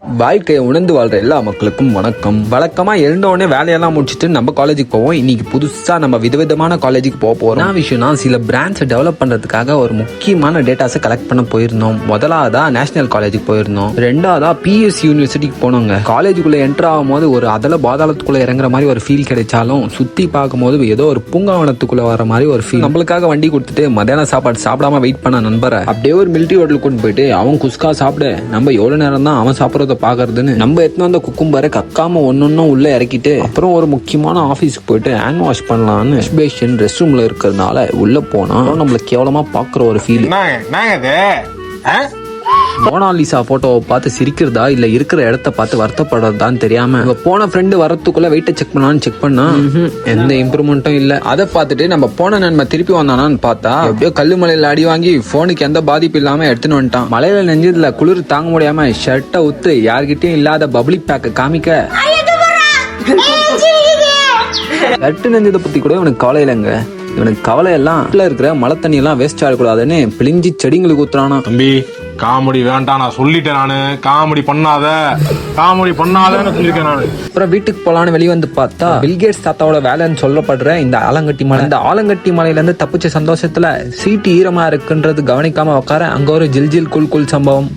வாழ்க்கையை உணர்ந்து வாழ்ற எல்லா மக்களுக்கும் வணக்கம். வழக்கமா எழுந்த உடனே வேலையெல்லாம் முடிச்சுட்டு நம்ம காலேஜுக்கு போவோம். இன்னைக்கு புதுசா நம்ம விதவிதமான காலேஜுக்கு போறோம். என்ன விஷயம்னா, சில பிராண்ட்ஸை டெவலப் பண்றதுக்காக ஒரு முக்கியமான டேட்டாஸை கலெக்ட் பண்ண போயிருந்தோம். முதலாவதா நேஷனல் காலேஜுக்கு போயிருந்தோம். ரெண்டாவதா பிஎஸ் யூனிவர்சிட்டிக்கு போனோங்க. காலேஜுக்குள்ள என்டர் ஆகும் போது ஒரு அதல பாதாளத்துக்குள்ள இறங்குற மாதிரி ஒரு ஃபீல் கிடைச்சாலும், சுத்தி பார்க்கும் போது ஏதோ ஒரு பூங்காவனத்துக்குள்ள வர மாதிரி ஒரு ஃபீல். நம்மளுக்காக வண்டி கொடுத்துட்டு மத்தியான சாப்பாடு சாப்பிடாம வெயிட் பண்ண நண்பரை அப்படியே ஒரு மிலிட்டரி ஹோட்டலுக்கு கொண்டு போயிட்டு அவன் குஸ்கா சாப்பிட நம்ம எவ்வளவு நேரம் தான் அவன் சாப்பிட்றத பாக்குறதுன்னு நம்ம எத்தனை வந்த குக்கும்பரை கக்காம ஒன்னொன்னும் உள்ள இறக்கிட்டு அப்புறம் ஒரு முக்கியமான ஆபீஸ்க்கு போயிட்டு ஹேண்ட் வாஷ் பண்ணலாம்னு பேஷன் ரெஸ்ட் ரூம்ல இருக்கிறதுனால உள்ள போனா நம்மள கேவலமா பாக்குற ஒரு ஃபீல். மோனாலிசா போட்டோவை பார்த்து சிரிக்கிறதா இல்ல இருக்கிற இடத்த பார்த்து வருத்தப்படுறதான்னு தெரியாம போன ஃப்ரெண்டு வரத்துக்குள்ள வெயிட்ட செக் பண்ணலான்னு செக் பண்ணா எந்த இம்ப்ரூவ்மெண்ட்டும் இல்ல. அதை பார்த்துட்டு நம்ம போன நன்மை திருப்பி வந்தானான்னு பார்த்தா எப்படியோ கல்லு மலையில அடி வாங்கி போனுக்கு எந்த பாதிப்பு இல்லாம எடுத்துன்னு வந்துட்டான். மலையில நெஞ்சதுல குளிர் தாங்க முடியாம ஷர்ட்டை உத்து யார்கிட்டயும் இல்லாத பப்ளி பேக்க காமிக்க ஷர்ட்டு நெஞ்சதை பத்தி கூட இவனுக்கு கவலை இல்லைங்க. இவனுக்கு கவலை எல்லாம் இருக்கிற மழை தண்ணி எல்லாம் வேஸ்ட் ஆகக்கூடாதுன்னு பிழிஞ்சி செடிங்களுக்கு ஊத்துறானா. தம்பி காமெடி வேண்டாம், நான் சொல்லிட்டேன். நானு காமெடி பண்ணாதன்னு சொல்லிருக்கேன் நானு. அப்புறம் வீட்டுக்கு போலான்னு வெளியே வந்து பார்த்தா பில்கேட்ஸ் தாத்தாவோட வேலைன்னு சொல்லப்படுற இந்த ஆலங்கட்டி மலை. இந்த ஆலங்கட்டி மலையில இருந்து தப்பிச்ச சந்தோஷத்துல சீட்டு ஈரமா இருக்குன்றது கவனிக்காம உட்கார அங்க ஒரு ஜில் ஜில் குல் குல் சம்பவம்.